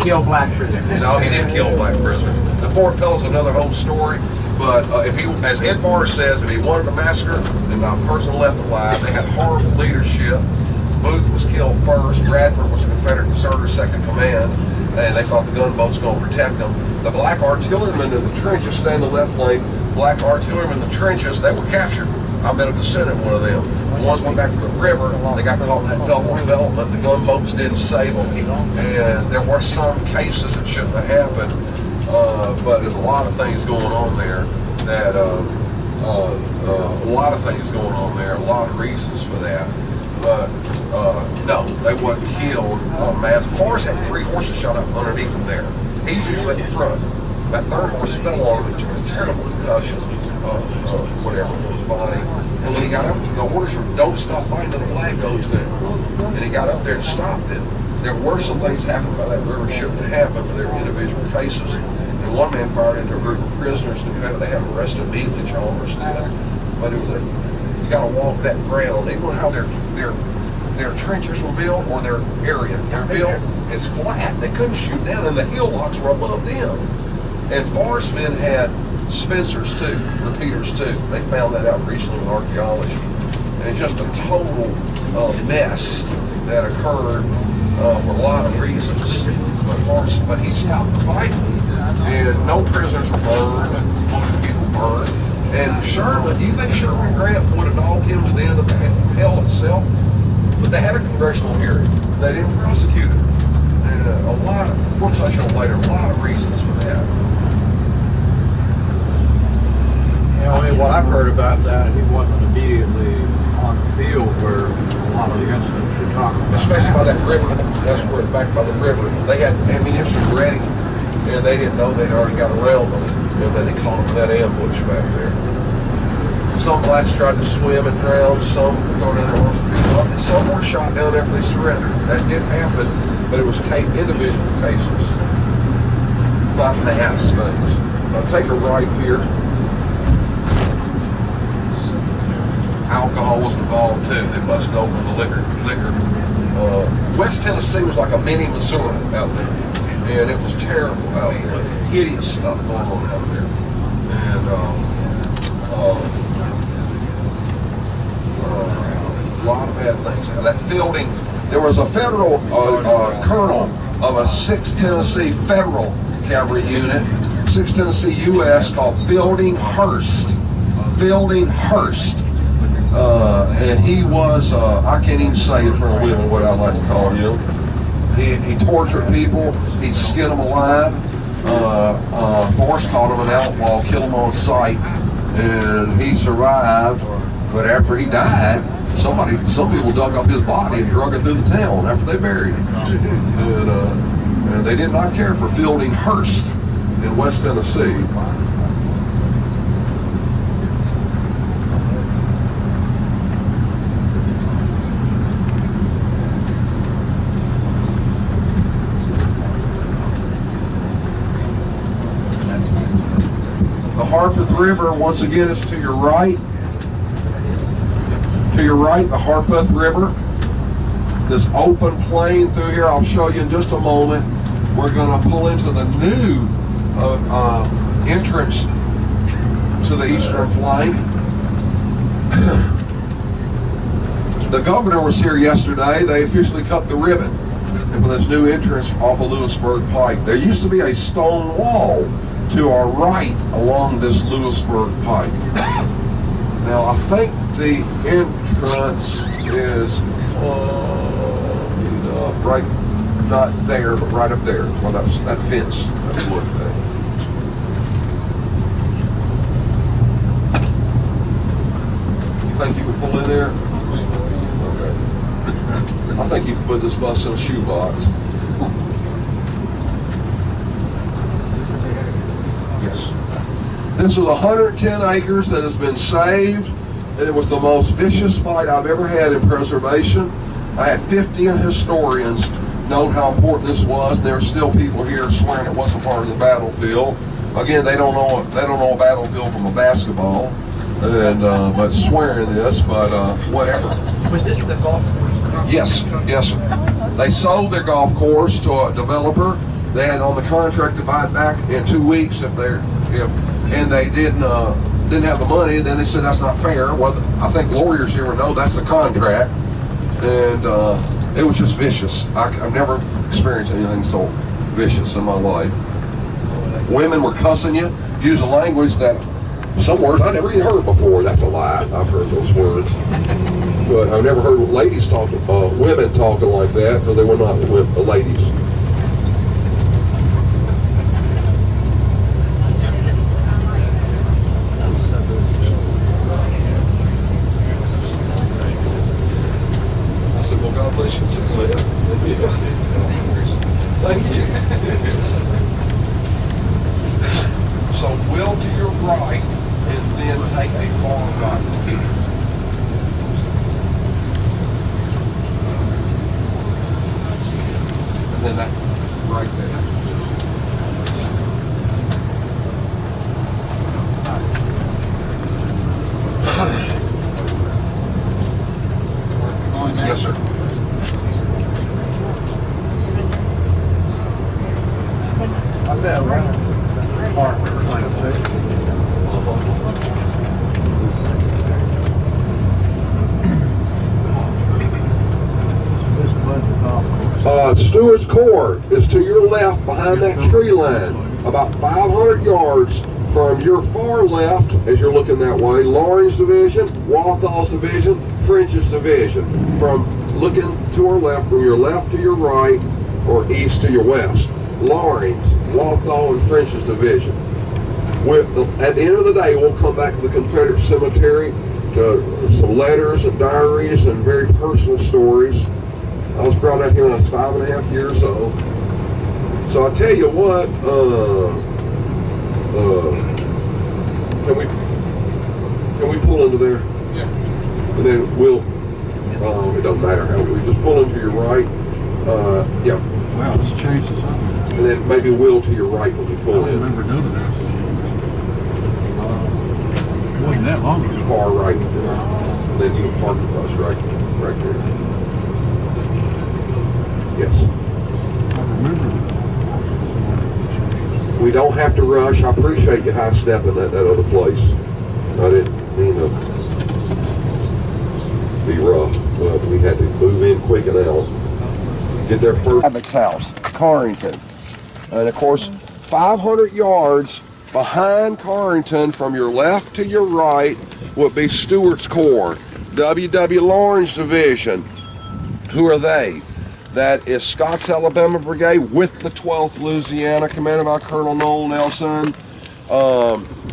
kill black prisoners. No, he didn't kill black prisoners. The Fort Pell is another whole story. But if he, as Ed Barr says, if he wanted to massacre, then not a person left alive. They had horrible leadership. Booth was killed first. Bradford was a Confederate deserter, second command, and they thought the gunboats were going to protect them. The black artillerymen in the trenches, stay in the left lane. Black artillerymen in the trenches, they were captured. I met a descendant, one of them. The ones went back to the river. They got caught in that double development. The gunboats didn't save them, and there were some cases that shouldn't have happened. But there's a lot of things going on there that, a lot of things going on there, a lot of reasons for that. But, no, they wasn't killed. Forrest had 3 horses shot up underneath him there. He's usually at the front. That third horse fell on him and took a terrible concussion, whatever, his body. And when he got up, the orders were, don't stop fighting till the flag goes down. And he got up there and stopped it. There were some things happened by that river shouldn't have happened, but there were individual cases. And one man fired into a group of prisoners, and in fact, they had him arrested immediately. Chalmers did. But it was you got to walk that ground. Even how their trenches were built, or their area, they're built, it's flat. They couldn't shoot down, and the hill locks were above them. And Forrest men had Spencers too, repeaters too. They found that out recently with archaeology. And it's just a total mess that occurred for a lot of reasons. But he stopped the fight, and no prisoners were burned, and people burned. And Sherman, do you think Sherman Grant would have dogged him to the end of the hell itself? But they had a congressional hearing. They didn't prosecute it. And a lot of, we'll touch on later, a lot of reasons for that. You know, I mean, what I've heard about that, he wasn't immediately on the field where a lot of the incidents you're talking about. Especially by that river. That's where, back by the river. They had ammunition ready, and they didn't know they'd already got around them. And then they caught them in that ambush back there. Some blacks tried to swim and drown, some thrown in their arms. Some were shot down after they surrendered. That did happen, but it was individual cases, not mass things. I'll take a right here. Alcohol was involved too. They busted open the liquor. West Tennessee was like a mini Missouri out there, and it was terrible out there. Hideous stuff going on out there, and a lot of bad things. That Fielding, there was a federal colonel of a 6th Tennessee Federal Cavalry unit, 6th Tennessee U.S. called Fielding Hurst. And he was, I can't even say in front of women what I like to call him. He tortured people, he'd skin them alive. Forrest caught him an outlaw, killed him on sight, and he survived. But after he died, some people dug up his body and drug it through the town after they buried him. And they did not care for Fielding Hurst in West Tennessee. The Harpeth River, once again, is to your right. To your right, the Harpeth River. This open plain through here, I'll show you in just a moment. We're going to pull into the new entrance to the eastern flank. The governor was here yesterday. They officially cut the ribbon with this new entrance off of Louisburg Pike. There used to be a stone wall to our right along this Louisburg Pike. Now I think the entrance is right, not there, but right up there. Well, that's that fence. That wood thing. You think you could pull in there? Okay. I think you could put this bus in a shoebox. Yes. This is 110 acres that has been saved. It was the most vicious fight I've ever had in preservation. I had 50 historians note how important this was, and there are still people here swearing it wasn't part of the battlefield. Again, they don't know a battlefield from a basketball, and but swearing this, but whatever. Was this the golf course? Yes, yes. They sold their golf course to a developer, They had on the contract to buy it back in 2 weeks and they didn't have the money. Then they said that's not fair. Well, I think lawyers here would know that's the contract, and it was just vicious. I've never experienced anything so vicious in my life. Women were cussing you, using language that some words I never even heard before. That's a lie. I've heard those words, but I've never heard ladies talking, women talking like that, because they were not ladies. I said, well, God bless you too. Thank you. So wheel to your right, and then take a far right. And then that right there. Yes, sir. I bet around Cartwright Stewart's Court is to your left behind that tree line, about 500 yards from your far left as you're looking that way. Lawrence Division, Walthall's Division, French's Division. From looking to our left, from your left to your right, or east to your west. Lawrence, Walthall, and French's Division. At the end of the day, we'll come back to the Confederate Cemetery to some letters and diaries and very personal stories. I was brought out here when I was 5.5 years old. So I tell you what, can we pull into there? Yeah. And then we'll, it doesn't matter how, we just pull into your right. Yeah. Wow, this changes something. And then maybe wheel to your right when we I pull don't in. remember doing this. It wasn't that long ago. Far right. And then you can park the bus right there. Yes. I remember that. We don't have to rush. I appreciate you high stepping at that other place. I didn't mean to be rough, but we had to move in quick and out. Get there first. Abbott's house, Carrington. And of course, 500 yards behind Carrington from your left to your right would be Stewart's Corps, W.W. Lawrence Division. Who are they? That is Scott's Alabama Brigade with the 12th Louisiana, commanded by Colonel Noel Nelson.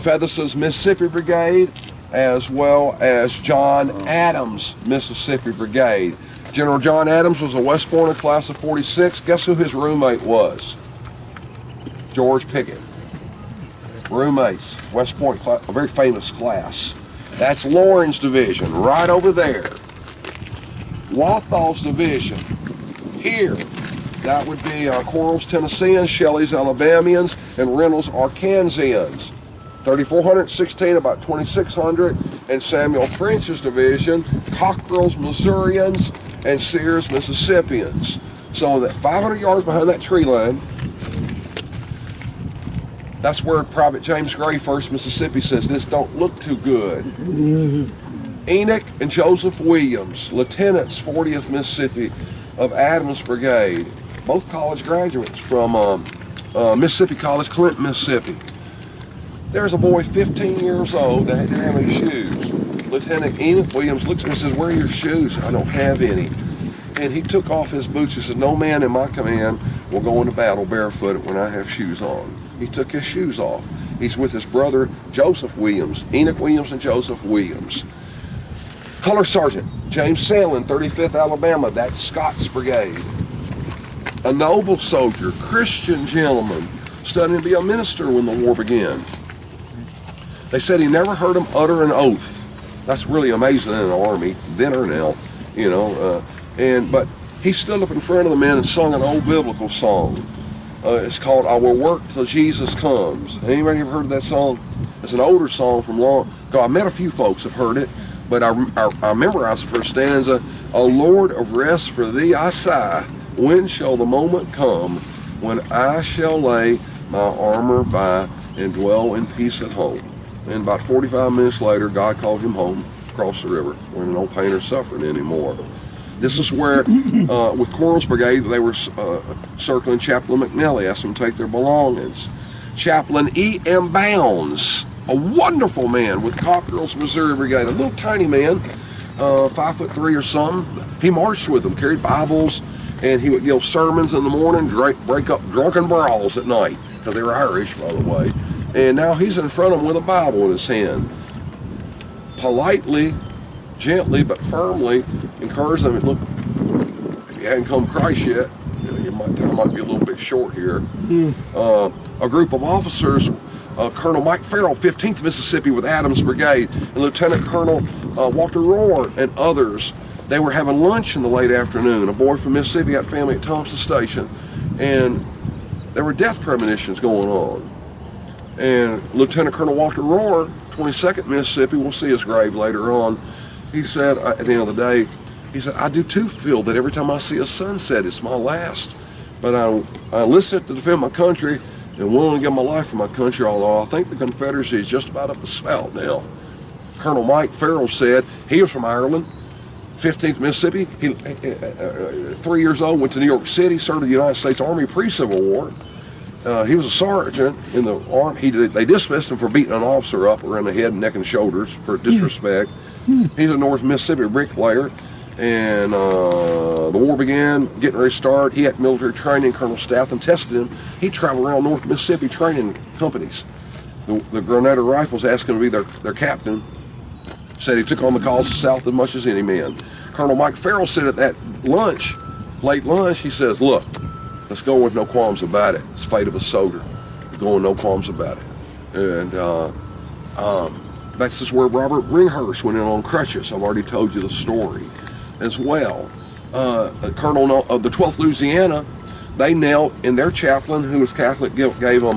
Featherson's Mississippi Brigade, as well as John Adams' Mississippi Brigade. General John Adams was a West Point of class of 46. Guess who his roommate was? George Pickett. Roommates, West Point class, a very famous class. That's Lawrence Division, right over there. Walthall's Division, here. That would be Coral's Tennesseans, Shelley's Alabamians, and Reynolds Arkansans. 3,416, about 2,600, and Samuel French's Division, Cockrell's Missourians, and Sears Mississippians. So that 500 yards behind that tree line, that's where Private James Gray, 1st Mississippi, says this don't look too good. Enoch and Joseph Williams, lieutenants, 40th Mississippi of Adams Brigade, both college graduates from Mississippi College, Clinton, Mississippi. There's a boy 15 years old that didn't have any shoes. Lieutenant Enoch Williams looks at him and says, "Where are your shoes?" "I don't have any." And he took off his boots. He said, "No man in my command will go into battle barefooted when I have shoes on." He took his shoes off. He's with his brother Joseph Williams, Enoch Williams and Joseph Williams. Color Sergeant James Sandlin, 35th Alabama, that's Scott's Brigade. A noble soldier, Christian gentleman, studying to be a minister when the war began. They said he never heard him utter an oath. That's really amazing in an army, then or now, you know. But he stood up in front of the men and sung an old biblical song. It's called "I Will Work Till Jesus Comes." Anybody ever heard that song? It's an older song from long ago. I met a few folks have heard it, but I memorized the first stanza. "O Lord of rest, for thee I sigh. When shall the moment come when I shall lay my armor by and dwell in peace at home. And about 45 minutes later, God called him home across the river, when no pain or suffering anymore. This is where, with Coral's Brigade, they were circling Chaplain McNally, asked them to take their belongings. Chaplain E.M. Bounds, a wonderful man with Cockrell's Missouri Brigade, a little tiny man, 5'3" or something. He marched with them, carried Bibles, and he would give sermons in the morning, break up drunken brawls at night, because they were Irish, by the way. And now he's in front of them with a Bible in his hand. Politely, gently, but firmly encourage them. Look, if you hadn't come to Christ yet, your time might be a little bit short here. A group of officers, Colonel Mike Farrell, 15th Mississippi with Adams Brigade, and Lieutenant Colonel Walter Rohr and others, they were having lunch in the late afternoon. A boy from Mississippi had family at Thompson Station, and there were death premonitions going on. And Lieutenant Colonel Walter Rohr, 22nd Mississippi, we'll see his grave later on, he said at the end of the day, he said, I do too feel that every time I see a sunset, it's my last. But I enlisted to defend my country and willing to give my life for my country, although I think the Confederacy is just about up the spout now. Colonel Mike Farrell said, he was from Ireland, 15th Mississippi. He, 3 years old, went to New York City, served in the United States Army pre-Civil War. He was a sergeant in the Army. They dismissed him for beating an officer up around the head, neck, and shoulders for disrespect. He's a North Mississippi bricklayer, and the war began, getting ready to start. He had military training. Colonel Statham tested him. He traveled around North Mississippi training companies. The Grenadier Rifles asked him to be their captain. Said he took on the cause of the South as much as any man. Colonel Mike Farrell said at that lunch, late lunch, he says, look, let's go with no qualms about it. It's the fate of a soldier. Go with no qualms about it. And that's just where Robert Ringhurst went in on crutches. I've already told you the story as well. A colonel of the 12th Louisiana, they knelt, and their chaplain, who was Catholic, gave them,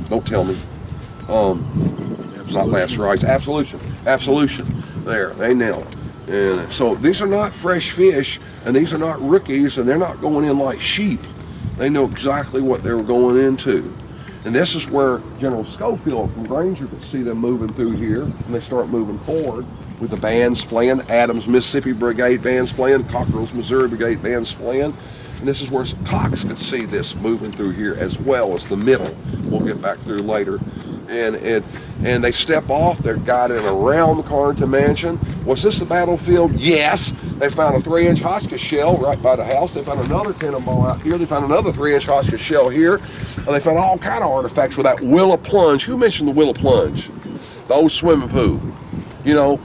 don't tell me, not last rites, absolution. There, they knelt. And so these are not fresh fish, and these are not rookies, and they're not going in like sheep. They know exactly what they were going into. And this is where General Schofield from Granger could see them moving through here, and they start moving forward with the bands playing, Adams Mississippi Brigade bands playing, Cockrell's Missouri Brigade bands playing. And this is where Cox could see this moving through here, as well as the middle. We'll get back through later. And they step off, they're guided around the Carrington Mansion. Was this the battlefield? Yes. They found a 3-inch Hotchkiss shell right by the house. They found another cannonball out here. They found another 3-inch Hotchkiss shell here. And they found all kind of artifacts with that willow plunge. Who mentioned the willow plunge? The old swimming pool. You know,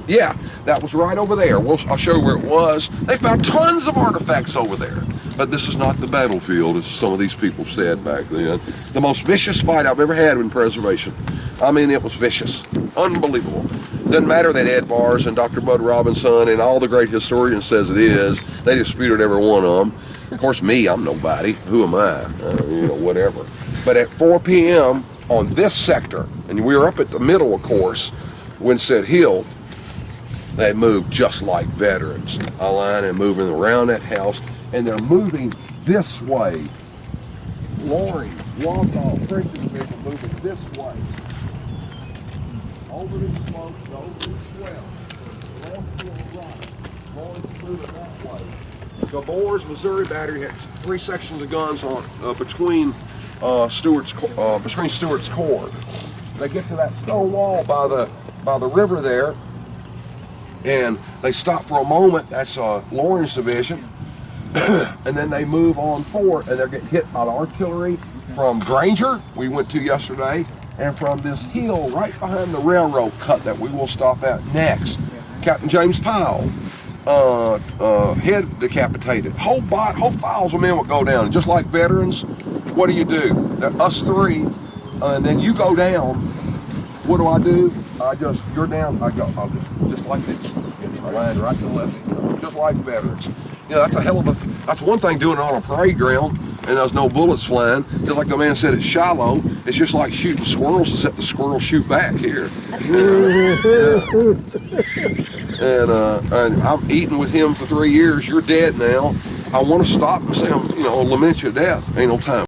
yeah, that was right over there. I'll show you where it was. They found tons of artifacts over there. But this is not the battlefield, as some of these people said back then. The most vicious fight I've ever had in preservation. I mean, it was vicious. Unbelievable. Doesn't matter that Ed Bars and Dr. Bud Robinson and all the great historians says it is. They disputed every one of them. Of course, me, I'm nobody. Who am I? You know, whatever. But at 4 p.m. on this sector, and we were up at the middle, of course, Winsett Hill, they moved just like veterans. A line and moving around that house, and they're moving this way. Loring, Walthall, French division moving this way. Over these slopes, over these swells. Left to the right. Loring's moving that way. The Boers, Missouri Battery had 3 sections of guns on between Stewart's Corps. They get to that stone wall by the river there, and they stop for a moment. That's Loring's division. And then they move on forward, and they're getting hit by the artillery from Granger, we went to yesterday, and from this hill right behind the railroad cut that we will stop at next. Captain James Powell, head decapitated. Whole files of men would go down. And just like veterans, what do? Us 3, and then you go down. What do? You're down, I'll just like this. I land right to the left, just like veterans. You know, that's one thing doing it on a parade ground and there's no bullets flying. Just like the man said at Shiloh, it's just like shooting squirrels, except the squirrels shoot back here. And I'm eating with him for 3 years. You're dead now. I want to stop and say, lament your death. Ain't no time.